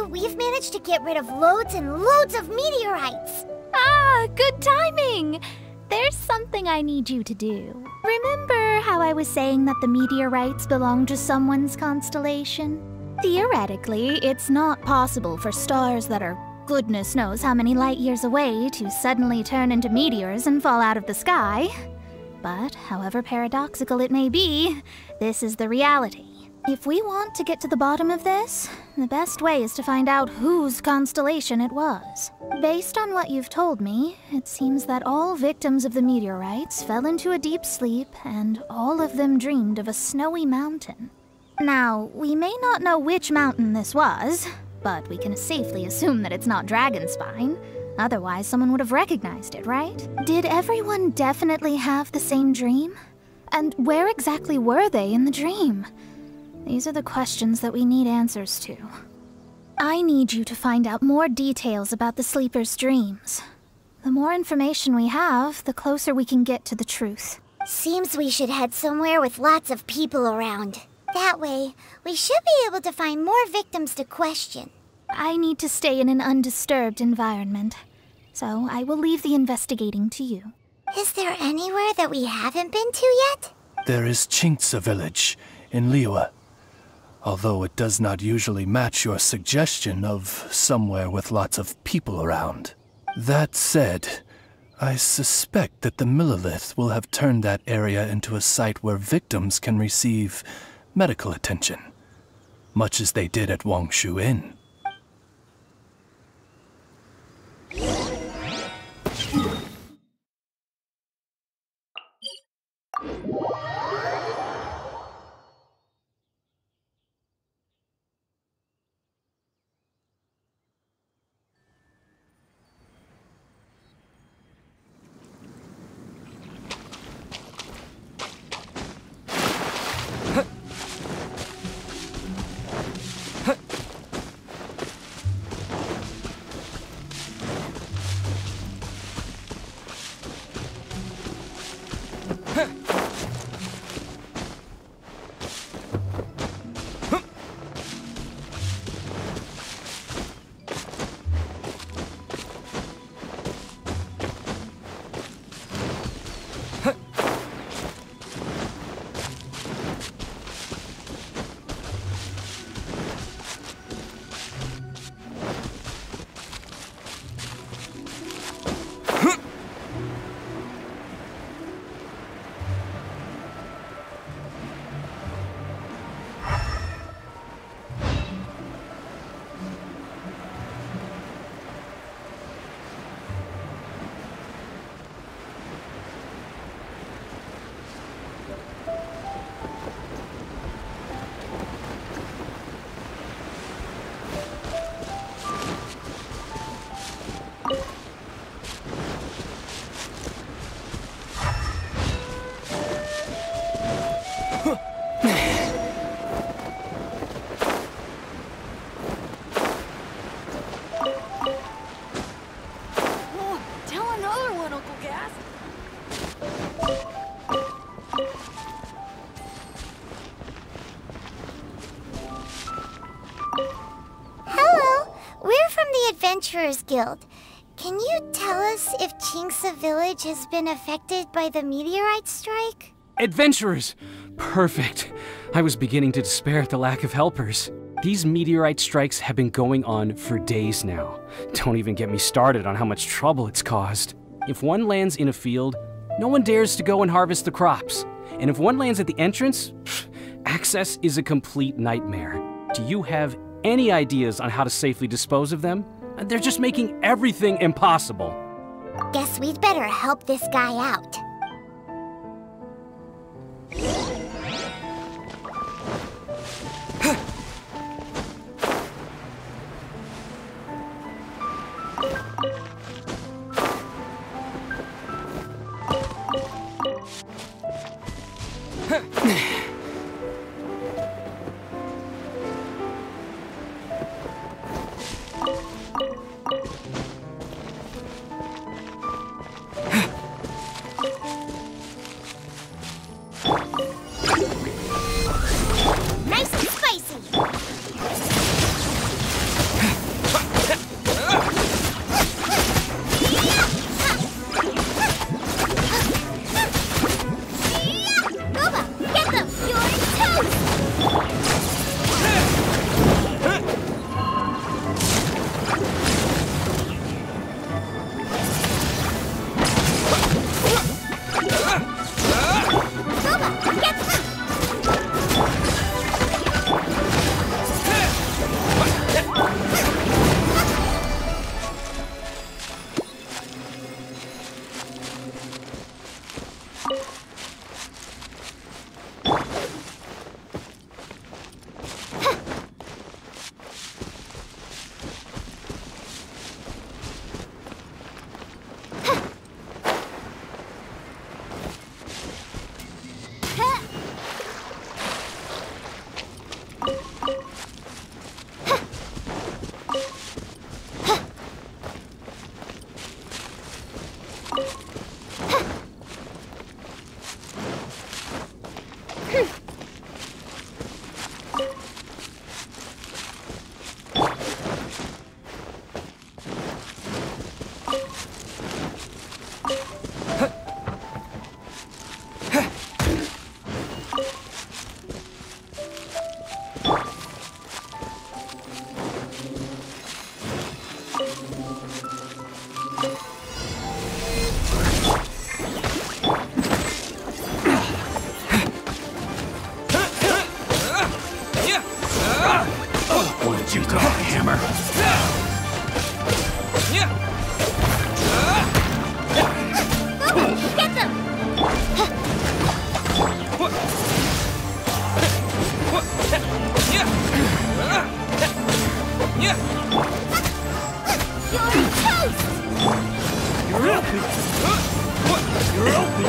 we've managed to get rid of loads and loads of meteorites. Ah, good timing! There's something I need you to do. Remember how I was saying that the meteorites belong to someone's constellation? Theoretically, it's not possible for stars that are goodness knows how many light years away to suddenly turn into meteors and fall out of the sky. But, however paradoxical it may be, this is the reality. If we want to get to the bottom of this, the best way is to find out whose constellation it was. Based on what you've told me, it seems that all victims of the meteorites fell into a deep sleep, and all of them dreamed of a snowy mountain. Now, we may not know which mountain this was, but we can safely assume that it's not Dragonspine. Otherwise, someone would have recognized it, right? Did everyone definitely have the same dream? And where exactly were they in the dream? These are the questions that we need answers to. I need you to find out more details about the sleeper's dreams. The more information we have, the closer we can get to the truth. Seems we should head somewhere with lots of people around. That way, we should be able to find more victims to question. I need to stay in an undisturbed environment, so I will leave the investigating to you. Is there anywhere that we haven't been to yet? There is Chinksa village in Liyue. Although it does not usually match your suggestion of somewhere with lots of people around. That said, I suspect that the Millilith will have turned that area into a site where victims can receive medical attention, much as they did at Wangshu Inn. Adventurers Guild. Can you tell us if Chinksa village has been affected by the meteorite strike? Adventurers! Perfect. I was beginning to despair at the lack of helpers. These meteorite strikes have been going on for days now. Don't even get me started on how much trouble it's caused. If one lands in a field, no one dares to go and harvest the crops. And if one lands at the entrance, access is a complete nightmare. Do you have any ideas on how to safely dispose of them? They're just making everything impossible. Guess we'd better help this guy out. Nice and spicy! Boba, get What did you throw, hammer? Get them! You're toast! You're open! You're open!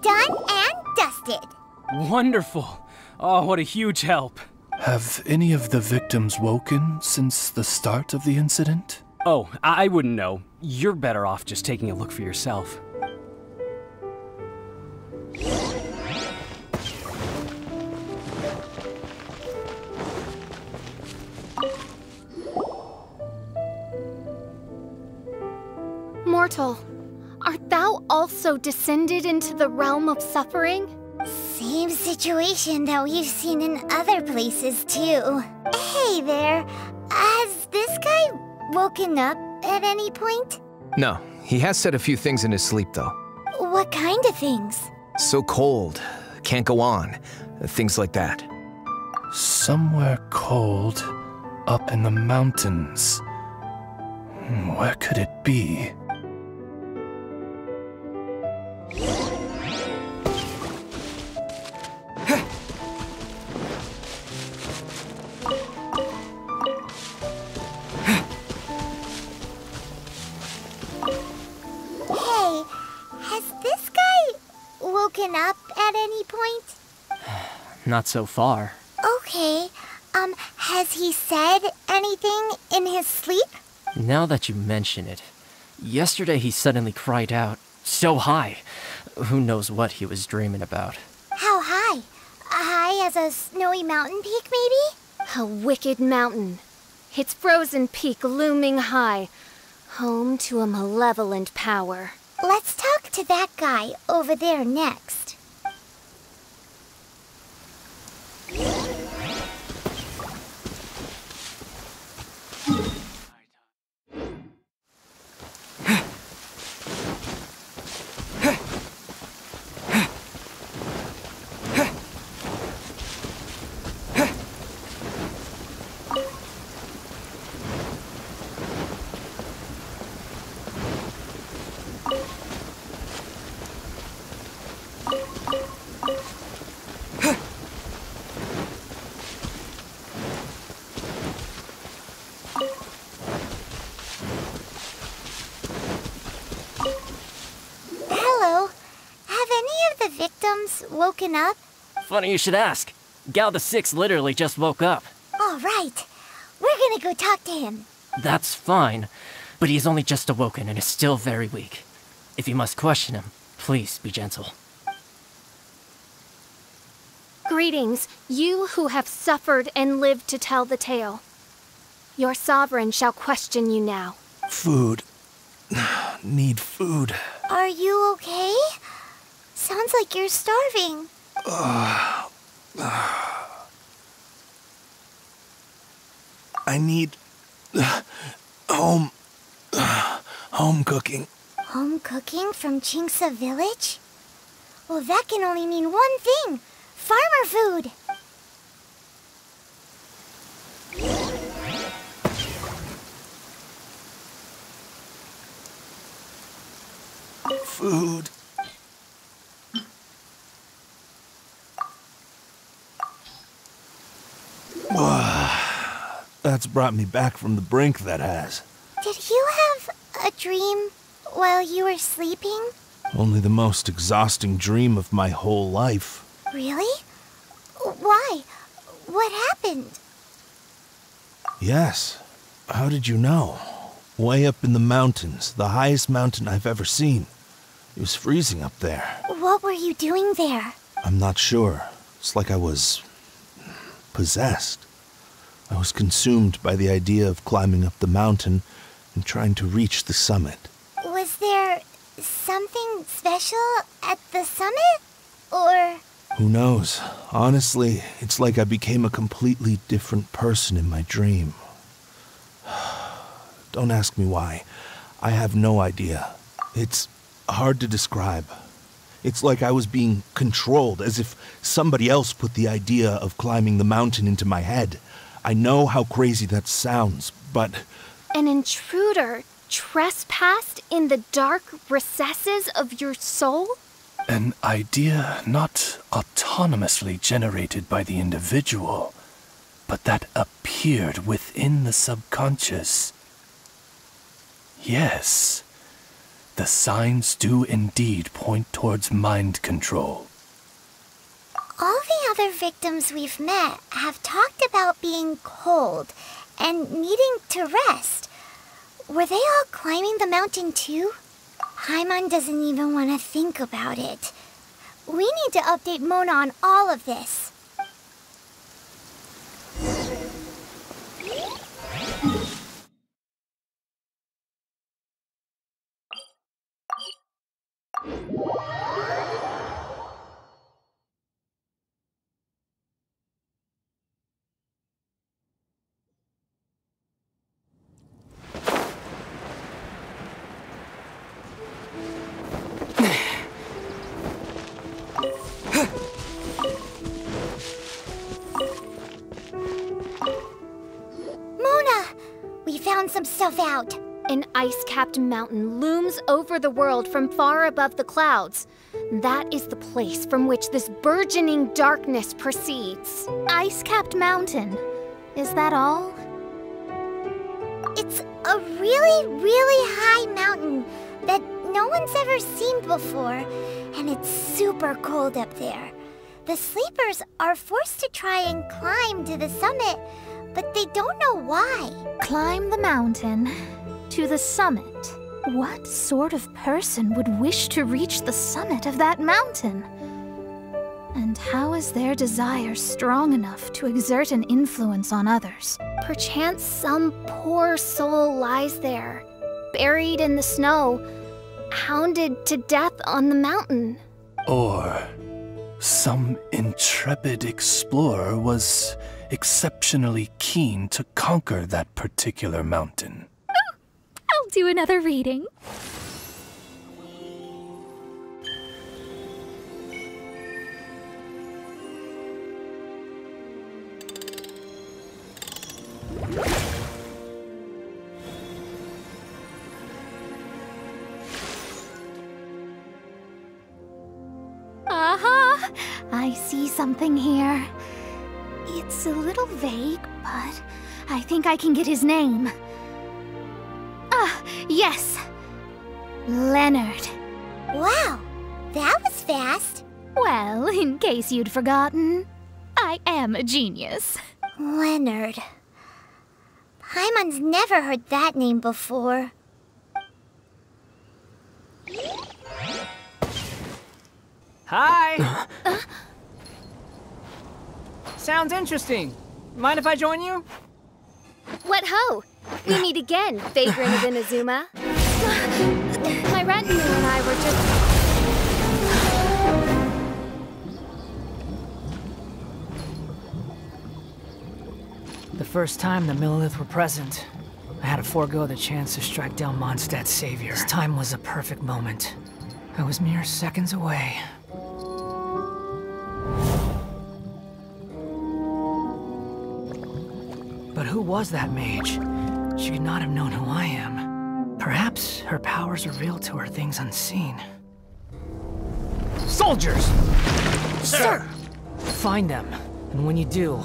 Done and dusted. Wonderful. Oh, what a huge help. Have any of the victims woken since the start of the incident? Oh, I wouldn't know. You're better off just taking a look for yourself. Mortal, art thou also descended into the realm of suffering? Same situation that we've seen in other places, too. Hey there, has this guy woken up at any point? No, he has said a few things in his sleep, though. What kind of things? So cold, can't go on, things like that. Somewhere cold, up in the mountains. Where could it be? Hey, has this guy woken up at any point? Not so far. Okay, has he said anything in his sleep? Now that you mention it, yesterday he suddenly cried out, so high. Who knows what he was dreaming about. How high? High as a snowy mountain peak, maybe? A wicked mountain. Its frozen peak looming high, home to a malevolent power. Let's talk to that guy over there next. victims woken up? Funny you should ask. Gao the Sixth literally just woke up. All right. We're gonna go talk to him. That's fine, but he's only just awoken and is still very weak. If you must question him, please be gentle. Greetings, you who have suffered and lived to tell the tale. Your sovereign shall question you now. Food. Need food. Are you okay? Sounds like you're starving. I need home cooking. Home cooking from Chinksa village? Well, that can only mean one thing. Farmer food. Food. That's brought me back from the brink, that has. Did you have a dream while you were sleeping? Only the most exhausting dream of my whole life. Really? Why? What happened? Yes. How did you know? Way up in the mountains, the highest mountain I've ever seen. It was freezing up there. What were you doing there? I'm not sure. It's like I was possessed. I was consumed by the idea of climbing up the mountain and trying to reach the summit. Was there something special at the summit? Or... Who knows? Honestly, it's like I became a completely different person in my dream. Don't ask me why. I have no idea. It's hard to describe. It's like I was being controlled, as if somebody else put the idea of climbing the mountain into my head. I know how crazy that sounds, but... An intruder trespassed in the dark recesses of your soul? An idea not autonomously generated by the individual, but that appeared within the subconscious. Yes, the signs do indeed point towards mind control. All the other victims we've met have talked about being cold and needing to rest. Were they all climbing the mountain too? Paimon doesn't even want to think about it. We need to update Mona on all of this. Some stuff out. An ice-capped mountain looms over the world from far above the clouds. That is the place from which this burgeoning darkness proceeds. Ice-capped mountain. Is that all? It's a really, really high mountain that no one's ever seen before, and it's super cold up there. The sleepers are forced to try and climb to the summit, but they don't know why. Climb the mountain to the summit. What sort of person would wish to reach the summit of that mountain? And how is their desire strong enough to exert an influence on others? Perchance some poor soul lies there, buried in the snow, hounded to death on the mountain. Or some intrepid explorer was exceptionally keen to conquer that particular mountain. I'll do another reading. Aha! I see something here. It's a little vague, but I think I can get his name. Ah, yes! Leonard. Wow, that was fast. Well, in case you'd forgotten, I am a genius. Leonard. Paimon's never heard that name before. Hi! Sounds interesting. Mind if I join you? What ho! We meet again, vagrant of Inazuma. My retinue and I were just... The first time the Millelith were present, I had to forego the chance to strike down Mondstadt's savior. This time was a perfect moment. I was mere seconds away. But who was that mage? She could not have known who I am. Perhaps her powers revealed to her things unseen. Soldiers! Sir! Find them, and when you do...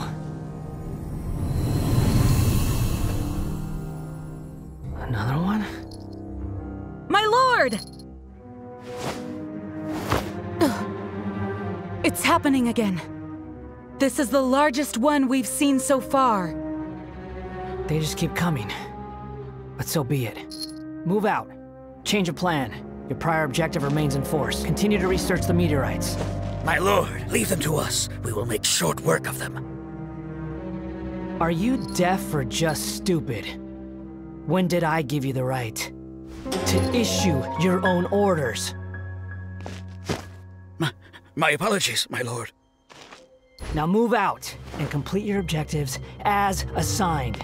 Another one? My lord! It's happening again. This is the largest one we've seen so far. They just keep coming. But so be it. Move out. Change of plan. Your prior objective remains in force. Continue to research the meteorites. My lord, leave them to us. We will make short work of them. Are you deaf or just stupid? When did I give you the right to issue your own orders? My apologies, my lord. Now move out and complete your objectives as assigned.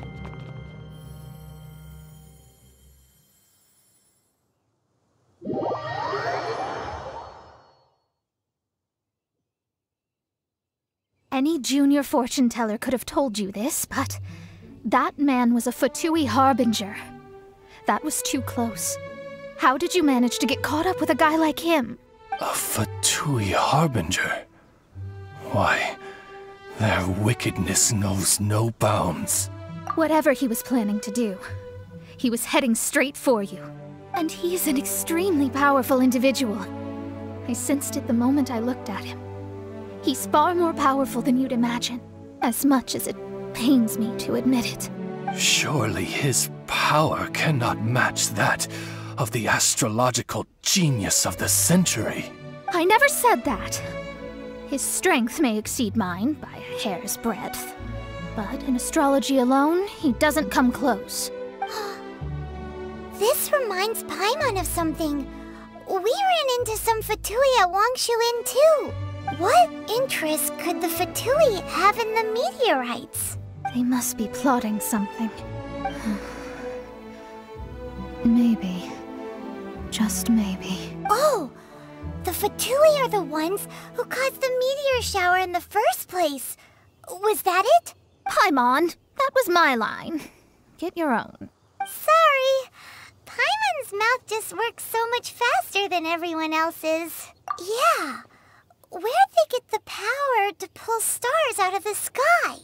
Any junior fortune teller could have told you this, but that man was a Fatui harbinger. That was too close. How did you manage to get caught up with a guy like him? A Fatui harbinger? Why, their wickedness knows no bounds. Whatever he was planning to do, he was heading straight for you. And he's an extremely powerful individual. I sensed it the moment I looked at him. He's far more powerful than you'd imagine, as much as it pains me to admit it. Surely his power cannot match that of the astrological genius of the century. I never said that. His strength may exceed mine by a hair's breadth, but in astrology alone, he doesn't come close. This reminds Paimon of something. We ran into some Fatui at Wangshu too. What interest could the Fatui have in the meteorites? They must be plotting something. Maybe. Just maybe. Oh! The Fatui are the ones who caused the meteor shower in the first place. Was that it? Paimon, that was my line. Get your own. Sorry. Paimon's mouth just works so much faster than everyone else's. Yeah. Where'd they get the power to pull stars out of the sky?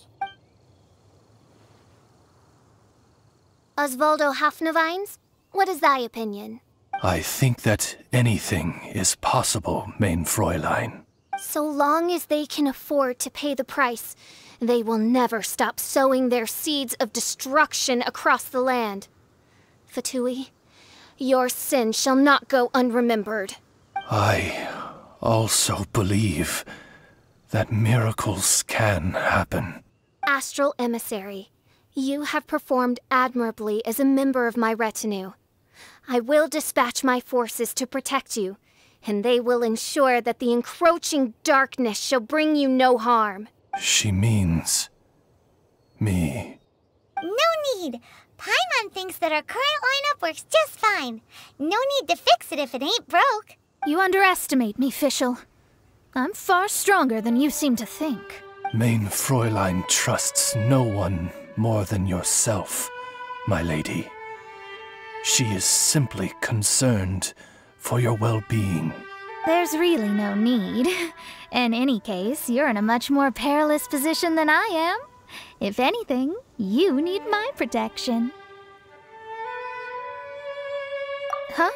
Osvaldo Hafnavines, what is thy opinion? I think that anything is possible, main Fräulein. So long as they can afford to pay the price, they will never stop sowing their seeds of destruction across the land. Fatui, your sin shall not go unremembered. I also believe that miracles can happen. Astral Emissary, you have performed admirably as a member of my retinue. I will dispatch my forces to protect you, and they will ensure that the encroaching darkness shall bring you no harm. She means me. No need. Paimon thinks that our current lineup works just fine. No need to fix it if it ain't broke. You underestimate me, Fischl. I'm far stronger than you seem to think. Main Fräulein trusts no one more than yourself, my lady. She is simply concerned for your well-being. There's really no need. In any case, you're in a much more perilous position than I am. If anything, you need my protection. Huh?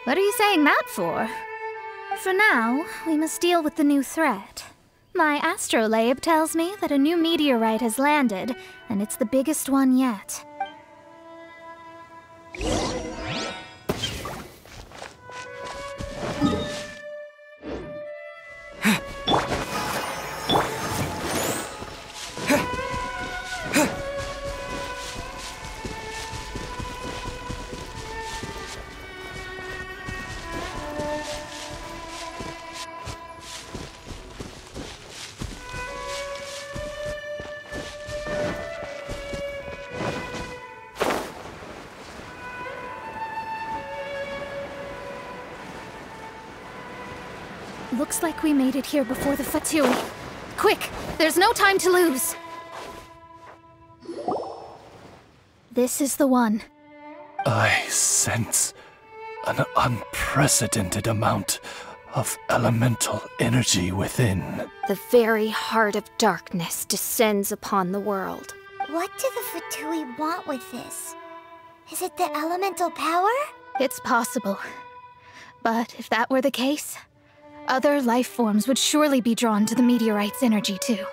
What are you saying that for? For now, we must deal with the new threat. My astrolabe tells me that a new meteorite has landed, and it's the biggest one yet. Looks like we made it here before the Fatui. Quick! There's no time to lose! This is the one. I sense an unprecedented amount of elemental energy within. The very heart of darkness descends upon the world. What do the Fatui want with this? Is it the elemental power? It's possible. But if that were the case, other life forms would surely be drawn to the meteorite's energy too.